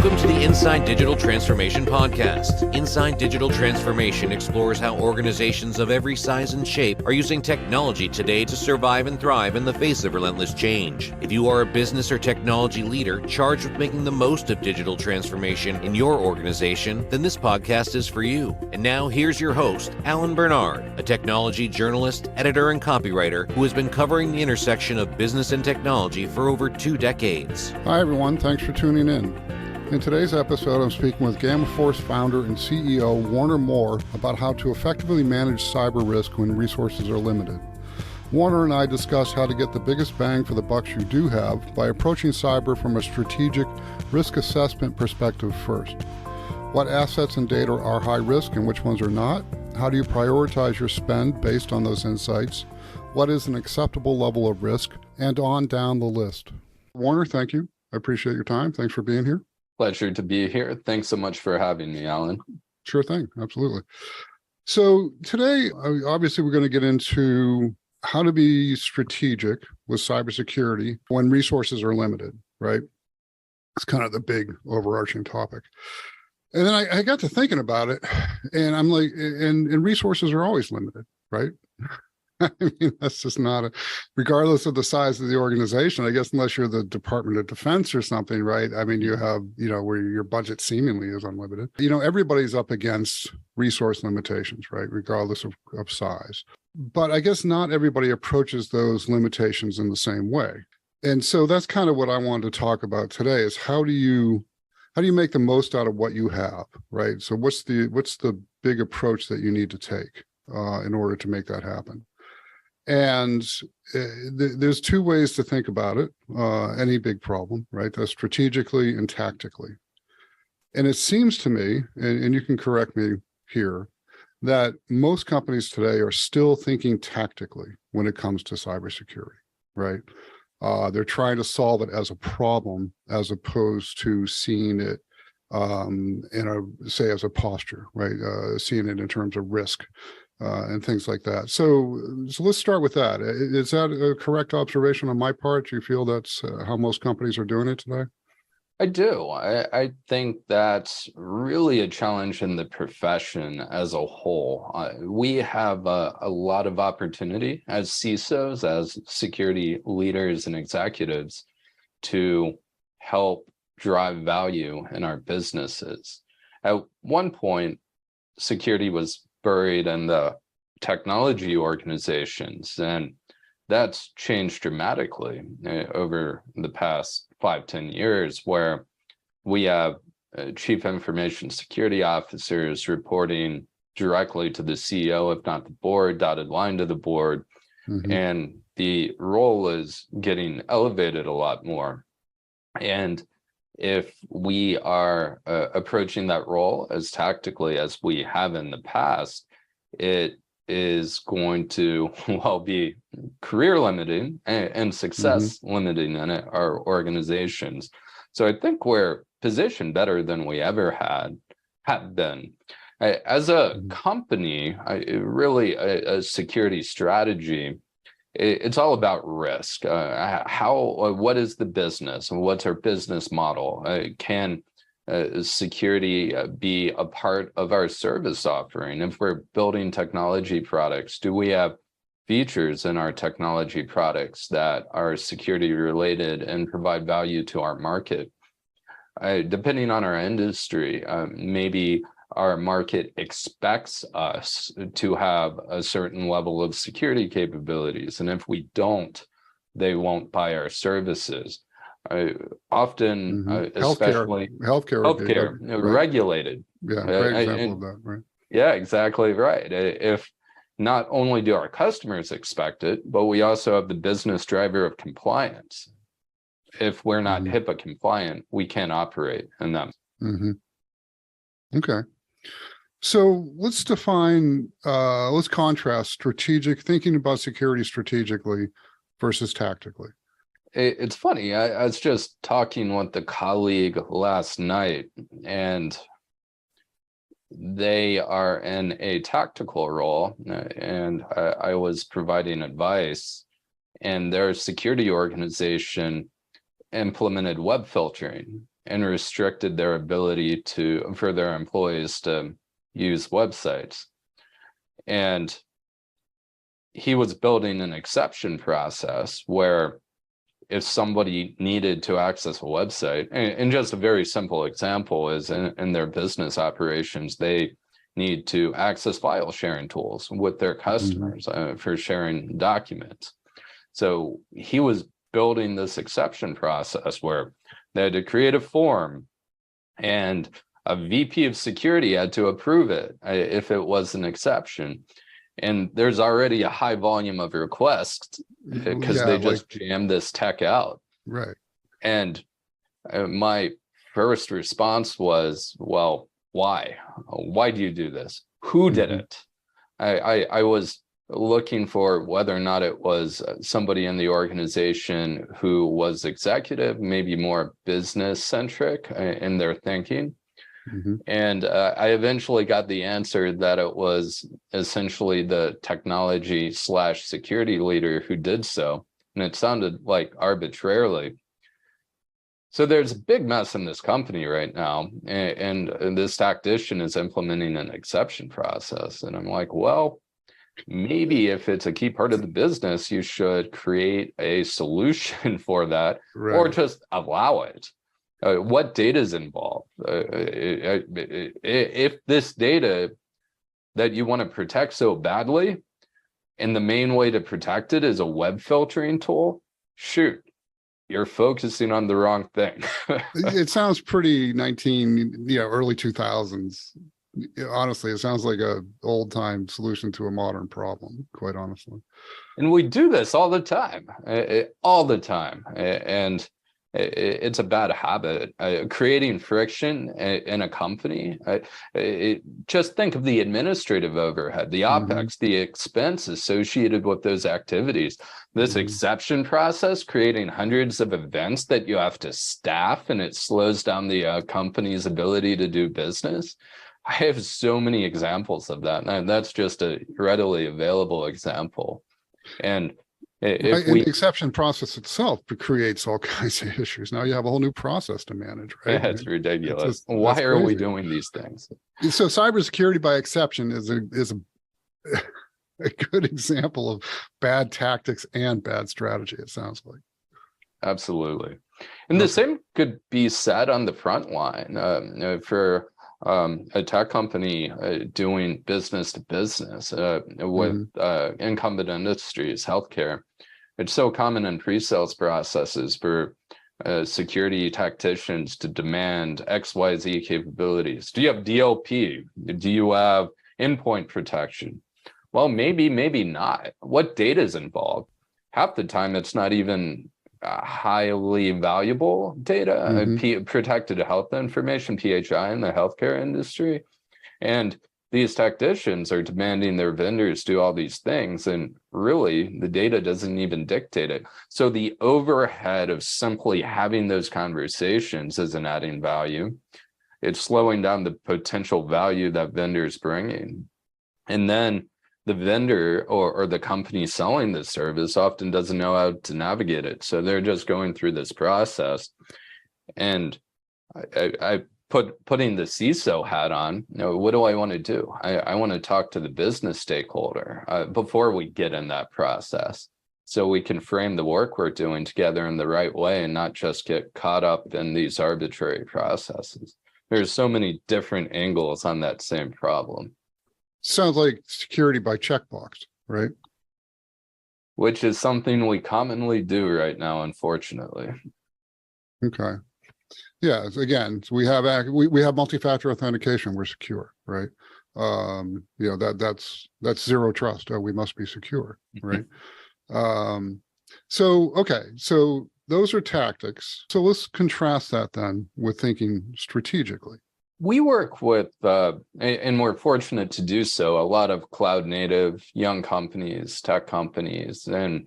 Welcome to the Inside Digital Transformation Podcast. Inside Digital Transformation explores how organizations of every size and shape are using technology today to survive and thrive in the face of relentless change. If you are a business or technology leader charged with making the most of digital transformation in your organization, then this podcast is for you. And now here's your host, Alan Bernard, a technology journalist, editor, and copywriter who has been covering the intersection of business and technology for over 2 decades. Hi everyone, thanks for tuning in. In today's episode, I'm speaking with Gamma Force founder and CEO Warner Moore about how to effectively manage cyber risk when resources are limited. Warner and I discuss how to get the biggest bang for the bucks you do have by approaching cyber from a strategic risk assessment perspective first. What assets and data are high risk and which ones are not? How do you prioritize your spend based on those insights? What is an acceptable level of risk? And on down the list. Warner, thank you. I appreciate your time. Thanks for being here. Pleasure to be here. Thanks so much for having me, Alan. Sure thing. Absolutely. So today, obviously, we're going to get into how to be strategic with cybersecurity when resources are limited, right? It's kind of the big overarching topic. And then I got to thinking about it, and I'm like, and resources are always limited, right? I mean, that's just not regardless of the size of the organization, I guess, unless you're the Department of Defense or something, right? I mean, you have, where your budget seemingly is unlimited. Everybody's up against resource limitations, right? Regardless of size. But I guess not everybody approaches those limitations in the same way. And so that's kind of what I wanted to talk about today is how do you make the most out of what you have, right? So what's the big approach that you need to take in order to make that happen? And there's 2 ways to think about it, any big problem, right? That's strategically and tactically. And it seems to me, and you can correct me here, that most companies today are still thinking tactically when it comes to cybersecurity, right? They're trying to solve it as a problem as opposed to seeing it as a posture, right? Seeing it in terms of risk. And things like that. So let's start with that. Is that a correct observation on my part? Do you feel that's how most companies are doing it today? I do. I think that's really a challenge in the profession as a whole. We have a lot of opportunity as CISOs, as security leaders and executives, to help drive value in our businesses. At one point, security was buried in the technology organizations, and that's changed dramatically over the past 5-10 years, where we have chief information security officers reporting directly to the CEO, if not the board, dotted line to the board. Mm-hmm. And the role is getting elevated a lot more. And if we are approaching that role as tactically as we have in the past, it is going to, be career limiting and success mm-hmm. limiting in our organizations. So I think we're positioned better than we ever have been. As a mm-hmm. company, a security strategy, it's all about risk. What is the business and what's our business model? Can security be a part of our service offering? If we're building technology products, do we have features in our technology products that are security related and provide value to our market? Depending on our industry, maybe our market expects us to have a certain level of security capabilities. And if we don't, they won't buy our services. Often, mm-hmm. especially healthcare right. Regulated. Yeah, great example of that, right? Yeah, exactly right. If not only do our customers expect it, but we also have the business driver of compliance. If we're not mm-hmm. HIPAA compliant, we can't operate in them. Mm-hmm. Okay. So let's contrast thinking about security strategically versus tactically. It's funny. I was just talking with a colleague last night, and they are in a tactical role, and I was providing advice, and their security organization implemented web filtering and restricted their ability for their employees to use websites. And he was building an exception process where if somebody needed to access a website, and just a very simple example is in their business operations, they need to access file sharing tools with their customers for sharing documents. So he was building this exception process where they had to create a form and a VP of security had to approve it if it was an exception. And there's already a high volume of requests because they just jammed this tech out. Right. And my first response was, well, why? Why do you do this? Who did it? I was looking for whether or not it was somebody in the organization who was executive, maybe more business centric in their thinking. And I eventually got the answer that it was essentially the technology / security leader who did so. And it sounded like arbitrarily. So there's a big mess in this company right now. And this tactician is implementing an exception process. And I'm like, well, maybe if it's a key part of the business, you should create a solution for that, or just allow it. What data is involved? If this data that you want to protect so badly, and the main way to protect it is a web filtering tool, shoot, you're focusing on the wrong thing. It sounds pretty early 2000s. Honestly, it sounds like a old time solution to a modern problem, quite honestly. And we do this all the time, and it's a bad habit. Creating friction in a company. Just think of the administrative overhead, the OPEX, the expense associated with those activities. This exception process, creating hundreds of events that you have to staff, and it slows down the company's ability to do business. I have so many examples of that, and that's just a readily available example. And the exception process itself creates all kinds of issues. Now you have a whole new process to manage, right? Yeah, it's ridiculous. Why are we doing these things? So cybersecurity by exception is a good example of bad tactics and bad strategy, it sounds like. Absolutely. And the same could be said on the front line for a tech company doing business to business with incumbent industries, healthcare. It's so common in pre-sales processes for security tacticians to demand XYZ capabilities. Do you have DLP? Do you have endpoint protection? Well, maybe not. What data is involved? Half the time, it's not even highly valuable data, protected health information, PHI, in the healthcare industry. And these tacticians are demanding their vendors do all these things, and really the data doesn't even dictate it. So the overhead of simply having those conversations isn't adding value. It's slowing down the potential value that vendors bringing. And then the vendor or the company selling the service often doesn't know how to navigate it. So they're just going through this process. And I putting the CISO hat on, what do I want to do? I want to talk to the business stakeholder before we get in that process, so we can frame the work we're doing together in the right way and not just get caught up in these arbitrary processes. There's so many different angles on that same problem. Sounds like security by checkbox, right? Which is something we commonly do right now, unfortunately. Okay. Yeah, again, so we have multi-factor authentication, we're secure, right? That's zero trust. We must be secure, right? So those are tactics. So let's contrast that then with thinking strategically. We work with, and we're fortunate to do so, a lot of cloud native young companies, tech companies. And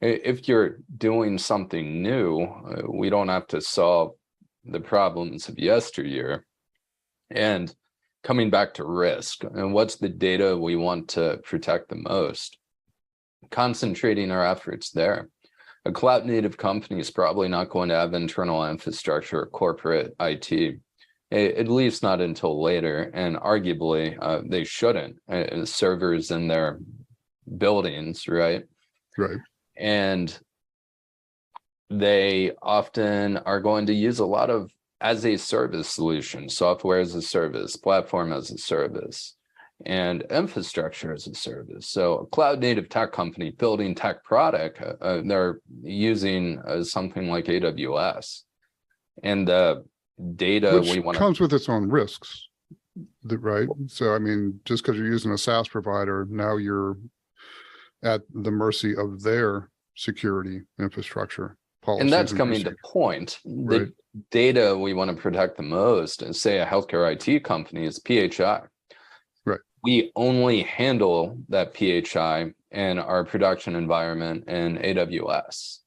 if you're doing something new, we don't have to solve the problems of yesteryear. And coming back to risk, and what's the data we want to protect the most? Concentrating our efforts there. A cloud native company is probably not going to have internal infrastructure or corporate IT, at least not until later. And arguably, they shouldn't. Servers in their buildings, right? Right. And they often are going to use a lot of as a service solution, software as a service, platform as a service, and infrastructure as a service. So a cloud native tech company building tech product, they're using something like AWS. And the data Which we want comes with its own risks, right? So, I mean, just because you're using a SaaS provider, now you're at the mercy of their security infrastructure policies. And that's coming to point. Right. The data we want to protect the most, and say a healthcare IT company, is PHI. Right. We only handle that PHI in our production environment in AWS.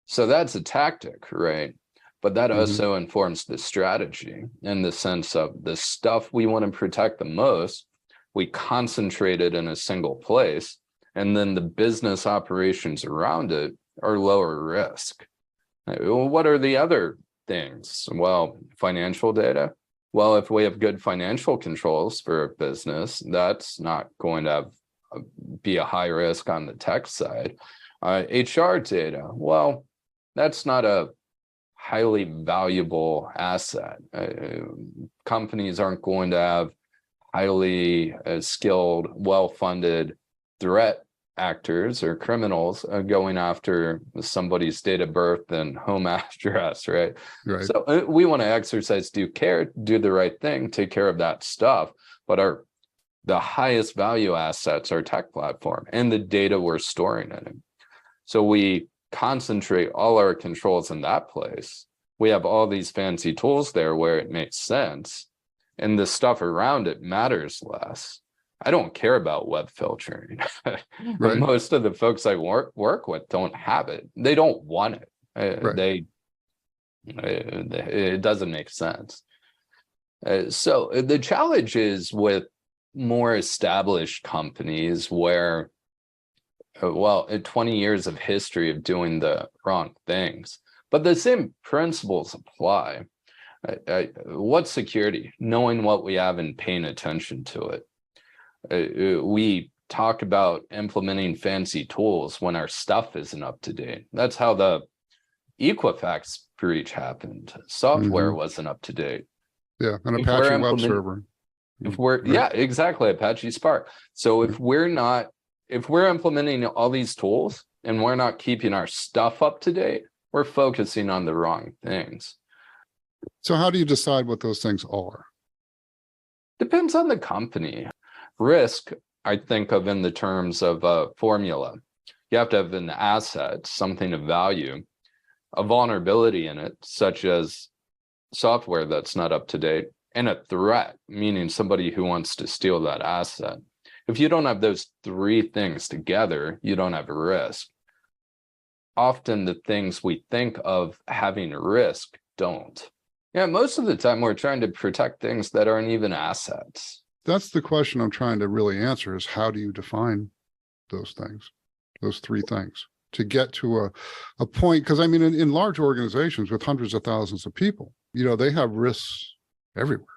So that's a tactic, right? But that also informs the strategy in the sense of the stuff we want to protect the most, we concentrate it in a single place, and then the business operations around it are lower risk. What are the other things? Well, financial data. Well, if we have good financial controls for a business, that's not going to be a high risk on the tech side. HR data. Well, that's not a highly valuable asset. Companies aren't going to have highly skilled, well-funded threat actors or criminals going after somebody's date of birth and home address, right? Right. So we want to exercise due care, do the right thing, take care of that stuff. But the highest value assets are tech platform and the data we're storing in it. So we concentrate all our controls in that place. We have all these fancy tools there where it makes sense, and the stuff around it matters less. I don't care about web filtering. Right. Most of the folks I work with don't have it. They don't want it. Right. It doesn't make sense. So the challenge is with more established companies where, 20 years of history of doing the wrong things, but the same principles apply. What's security? Knowing what we have and paying attention to it. We talk about implementing fancy tools when our stuff isn't up to date. That's how the Equifax breach happened. Software wasn't up to date. Yeah, an Apache web server. Yeah, exactly, Apache Spark. So if we're implementing all these tools and we're not keeping our stuff up to date, we're focusing on the wrong things. So how do you decide what those things are? Depends on the company. Risk, I think of in the terms of a formula. You have to have an asset, something of value, a vulnerability in it, such as software that's not up to date, and a threat, meaning somebody who wants to steal that asset. If you don't have those three things together, you don't have a risk. Often the things we think of having a risk don't. Yeah, most of the time we're trying to protect things that aren't even assets. That's the question I'm trying to really answer, is how do you define those things, those three things, to get to a point? Because I mean, in large organizations with hundreds of thousands of people, they have risks everywhere,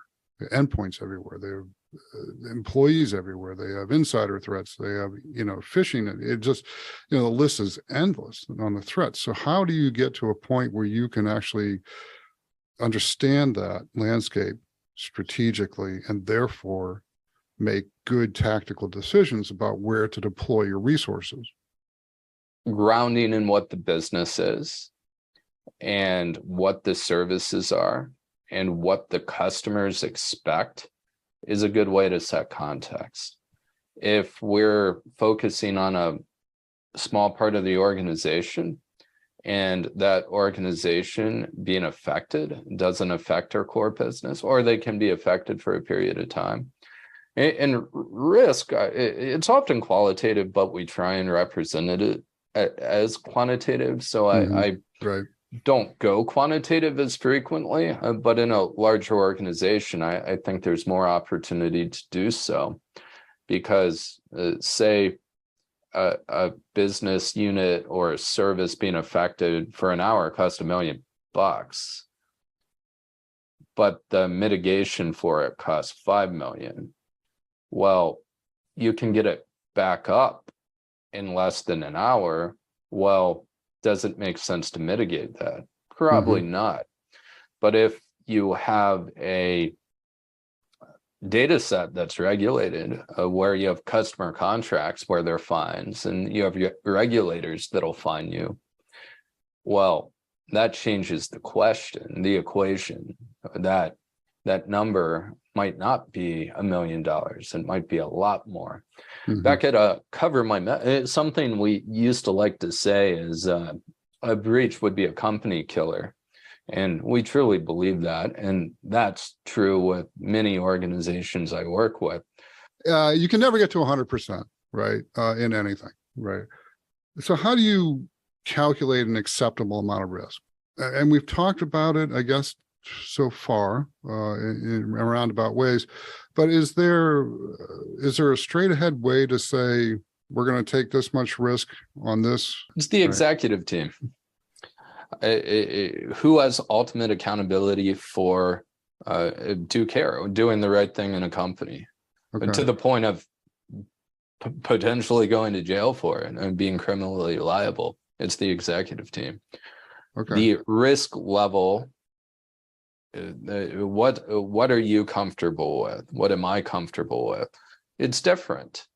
endpoints everywhere. They have employees everywhere. They have insider threats. They have, phishing. It just, the list is endless on the threats. So how do you get to a point where you can actually understand that landscape strategically and therefore make good tactical decisions about where to deploy your resources? Grounding in what the business is and what the services are and what the customers expect is a good way to set context. If we're focusing on a small part of the organization and that organization being affected doesn't affect our core business, or they can be affected for a period of time. And risk, it's often qualitative, but we try and represent it as quantitative. So I don't go quantitative as frequently, but in a larger organization, I think there's more opportunity to do so. Because say a business unit or a service being affected for an hour cost $1 million, but the mitigation for it costs $5 million. Well, you can get it back up in less than an hour. Well, does it make sense to mitigate that? Probably not. But if you have a data set that's regulated, where you have customer contracts where there are fines and you have your regulators that'll fine you, well, that changes the equation. That number might not be $1 million. It might be a lot more. Back at Cover My something we used to like to say is a breach would be a company killer. And we truly believe that. And that's true with many organizations I work with. You can never get to 100%, right? In anything, right? So how do you calculate an acceptable amount of risk? And we've talked about it, I guess, so far in roundabout ways, but is there a straight ahead way to say we're going to take this much risk on this? It's the executive team. Who has ultimate accountability for due care, doing the right thing in a company, to the point of potentially going to jail for it and being criminally liable? It's the executive team. The risk level, what are you comfortable with? What am I comfortable with? It's different.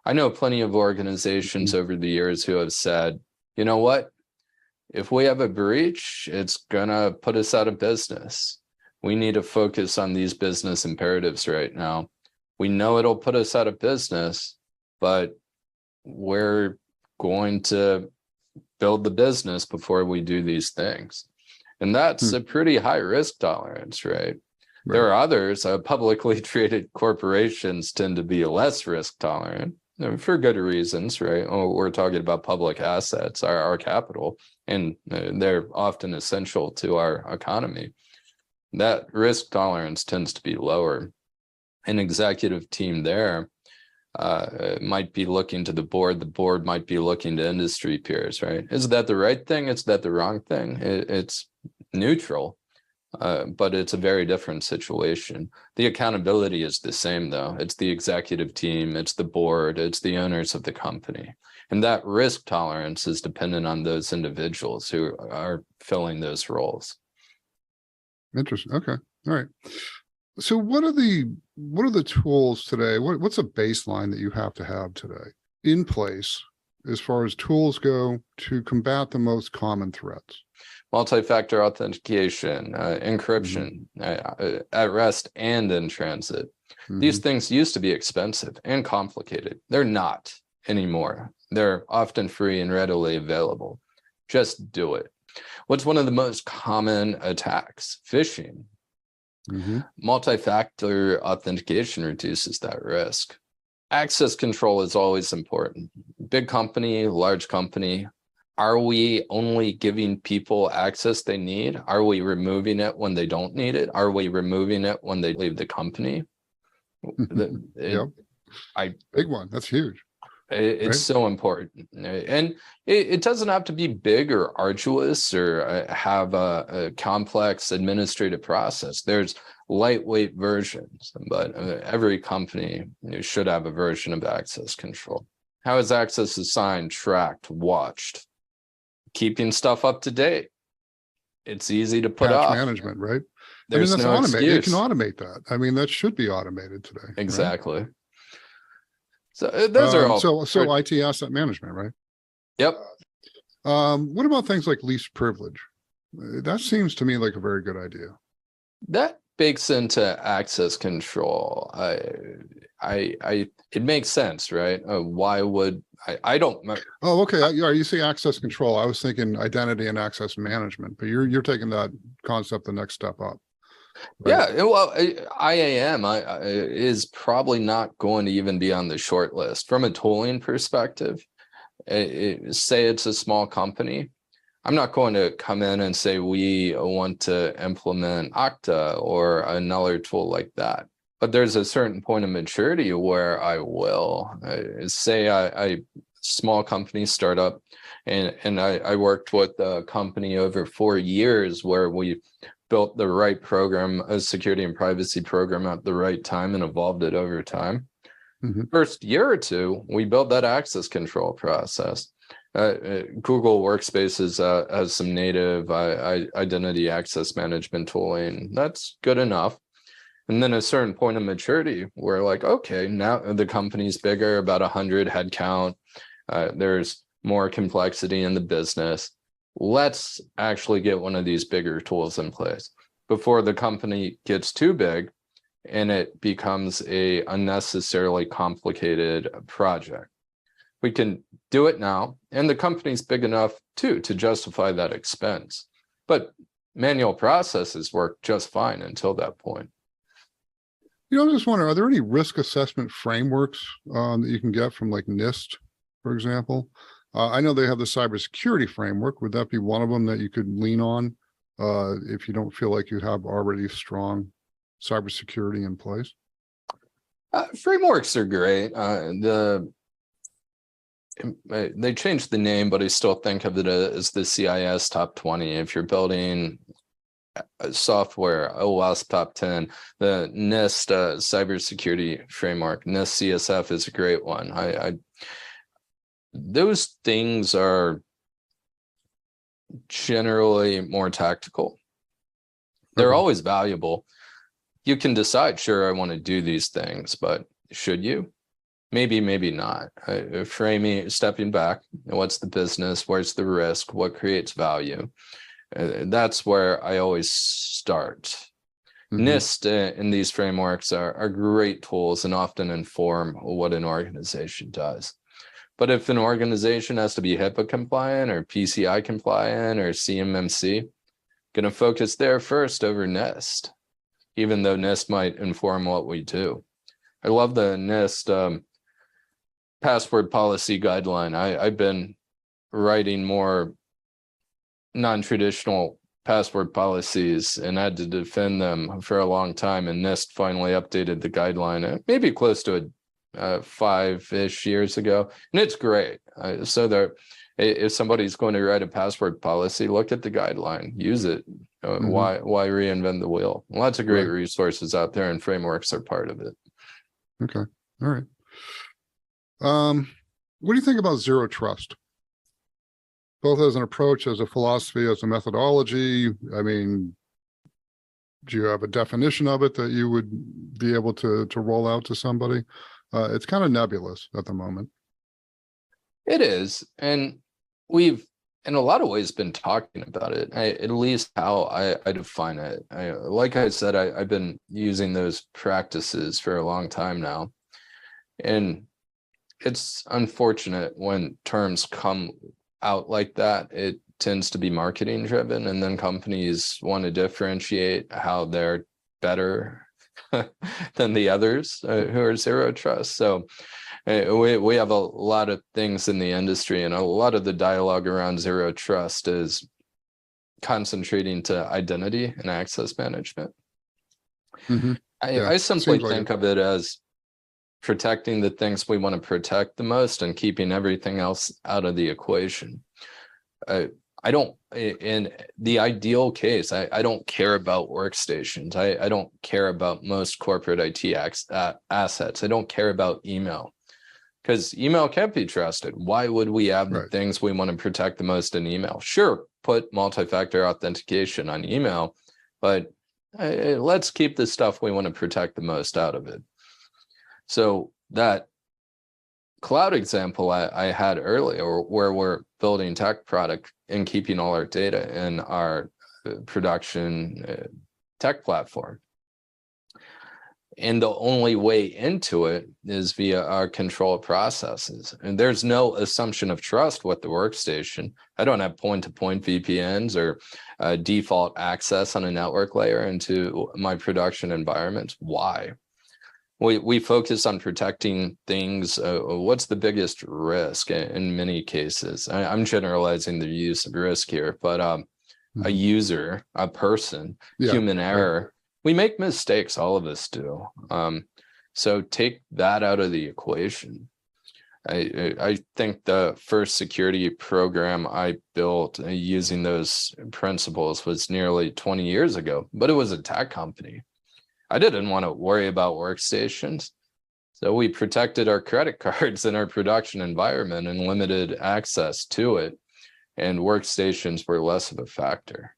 I know plenty of organizations over the years who have said, you know what? If we have a breach, it's gonna put us out of business. We need to focus on these business imperatives right now. We know it'll put us out of business, but we're going to build the business before we do these things. And that's a pretty high risk tolerance, right? There are others, publicly traded corporations tend to be less risk tolerant for good reasons, right? We're talking about public assets, our capital, and they're often essential to our economy. That risk tolerance tends to be lower. An executive team there might be looking to the board might be looking to industry peers, right? Is that the right thing? Is that the wrong thing? It's neutral, but it's a very different situation. The accountability is the same, though. It's the executive team, it's the board, it's the owners of the company. And that risk tolerance is dependent on those individuals who are filling those roles. Interesting. Okay. All right. So what are the tools today? What's a baseline that you have to have today in place as far as tools go to combat the most common threats? Multi-factor authentication, encryption, at rest and in transit. These things used to be expensive and complicated. They're not anymore. They're often free and readily available. Just do it. What's one of the most common attacks? Phishing. Multi-factor authentication reduces that risk. Access control is always important. Big company, large company. Are we only giving people access they need? Are we removing it when they don't need it? Are we removing it when they leave the company? Big one. That's huge. It's so important. And it doesn't have to be big or arduous or have a complex administrative process. There's lightweight versions, but every company should have a version of access control. How is access assigned, tracked, watched? Keeping stuff up to date. It's easy to put off. Management, right? There's that's no automated. You excuse. can automate that. I mean, that should be automated today. Exactly. Right? So those are all. So IT asset management, right? Yep. What about things like least privilege? That seems to me like a very good idea. That bakes into access control. It makes sense, right? Why would I don't. Oh, okay. You say access control. I was thinking identity and access management, but you're taking that concept the next step up. Right? Yeah, well, IAM is probably not going to even be on the short list from a tooling perspective. Say it's a small company. I'm not going to come in and say we want to implement Okta or another tool like that. But there's a certain point of maturity where I will say I small company startup, and I worked with a company over 4 years where we built the right program, a security and privacy program at the right time, and evolved it over time. First year or two, we built that access control process. Google Workspaces has some native identity access management tooling. That's good enough. And then at a certain point of maturity, we're like, okay, now the company's bigger, about 100 headcount. There's more complexity in the business. Let's actually get one of these bigger tools in place before the company gets too big and it becomes a unnecessarily complicated project. We can do it now, and the company's big enough too to justify that expense. But manual processes work just fine until that point. I'm just wondering, are there any risk assessment frameworks that you can get from like NIST, for example? I know they have the cybersecurity framework. Would that be one of them that you could lean on if you don't feel like you have already strong cybersecurity in place? Frameworks are great. They changed the name, but I still think of it as the CIS top 20. If you're building software, OWASP top 10, the NIST cybersecurity framework, NIST CSF is a great one. Those things are generally more tactical. They're always valuable. You can decide, sure, I want to do these things, but should you? Maybe, maybe not. Framing, stepping back, what's the business? Where's the risk? What creates value? That's where I always start. NIST in these frameworks are great tools and often inform what an organization does. But if an organization has to be HIPAA compliant or PCI compliant or CMMC, going to focus there first over NIST, even though NIST might inform what we do. I love the NIST password policy guideline. I've been writing more non-traditional password policies and had to defend them for a long time. And NIST finally updated the guideline, maybe close to 5-ish years ago. And it's great. So there, if somebody's going to write a password policy, look at the guideline, use it. Why reinvent the wheel? Lots of great resources out there, and frameworks are part of it. Okay. All right. What do you think about zero trust? Both as an approach, as a philosophy, as a methodology. I mean, do you have a definition of it that you would be able to roll out to somebody? It's kind of nebulous at the moment. It is. And we've, in a lot of ways, been talking about it, at least how I define it. Like I said, I've been using those practices for a long time now. And it's unfortunate when terms come out like that. It tends to be marketing driven, and then companies want to differentiate how they're better than the others who are zero trust. So we have a lot of things in the industry, and a lot of the dialogue around zero trust is concentrating to identity and access management. I simply think of it as protecting the things we want to protect the most and keeping everything else out of the equation. I don't, in the ideal case, I don't care about workstations. I don't care about most corporate IT assets. I don't care about email, because email can't be trusted. Why would we have the things we want to protect the most in email? Sure, put multi-factor authentication on email, but let's keep the stuff we want to protect the most out of it. So that cloud example I had earlier, where we're building tech product and keeping all our data in our production tech platform, and the only way into it is via our control processes. And there's no assumption of trust with the workstation. I don't have point-to-point VPNs or default access on a network layer into my production environment. Why? We focus on protecting things. What's the biggest risk in many cases? I'm generalizing the use of risk here, but a user, a person, human error. We make mistakes, all of us do. So take that out of the equation. I think the first security program I built using those principles was nearly 20 years ago, but it was a tech company. I didn't want to worry about workstations. So we protected our credit cards in our production environment and limited access to it. And workstations were less of a factor.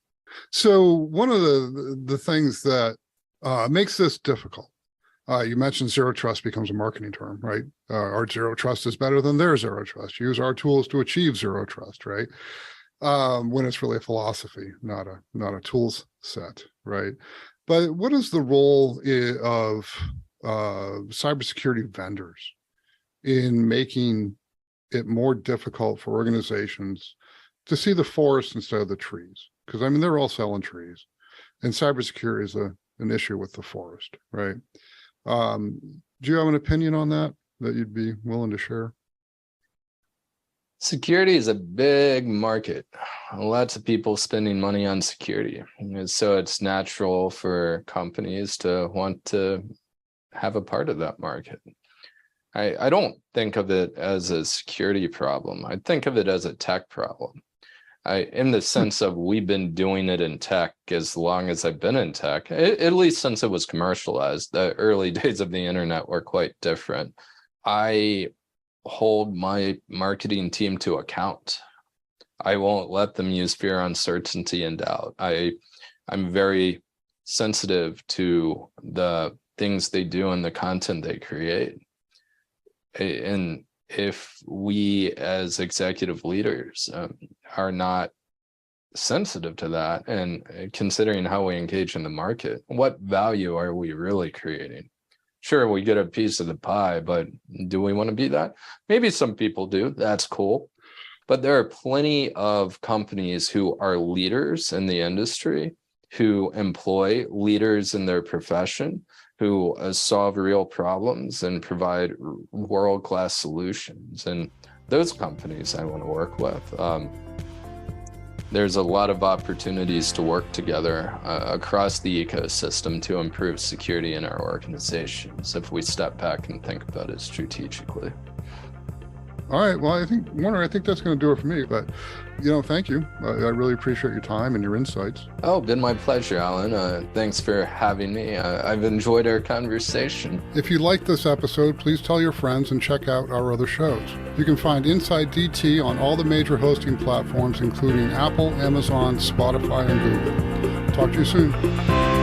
So one of the things that makes this difficult, you mentioned zero trust becomes a marketing term, right? Our zero trust is better than their zero trust. Use our tools to achieve zero trust, right? When it's really a philosophy, not a tools set, right? But what is the role of cybersecurity vendors in making it more difficult for organizations to see the forest instead of the trees? Because I mean, they're all selling trees, and cybersecurity is an issue with the forest, right? Do you have an opinion on that you'd be willing to share? Security is a big market. Lots of people spending money on security. And so it's natural for companies to want to have a part of that market. I don't think of it as a security problem. I think of it as a tech problem. In the sense of we've been doing it in tech as long as I've been in tech, at least since it was commercialized. The early days of the internet were quite different. I hold my marketing team to account. I won't let them use fear, uncertainty, and doubt. I'm very sensitive to the things they do and the content they create. And if we as executive leaders are not sensitive to that and considering how we engage in the market, what value are we really creating? Sure, we get a piece of the pie, but do we want to be that? Maybe some people do. That's cool. But there are plenty of companies who are leaders in the industry, who employ leaders in their profession, who solve real problems and provide world-class solutions. And those companies I want to work with. There's a lot of opportunities to work together across the ecosystem to improve security in our organizations if we step back and think about it strategically. All right. Well, Warner, I think that's going to do it for me. But, thank you. I really appreciate your time and your insights. Oh, been my pleasure, Alan. Thanks for having me. I've enjoyed our conversation. If you liked this episode, please tell your friends and check out our other shows. You can find Inside DT on all the major hosting platforms, including Apple, Amazon, Spotify, and Google. Talk to you soon.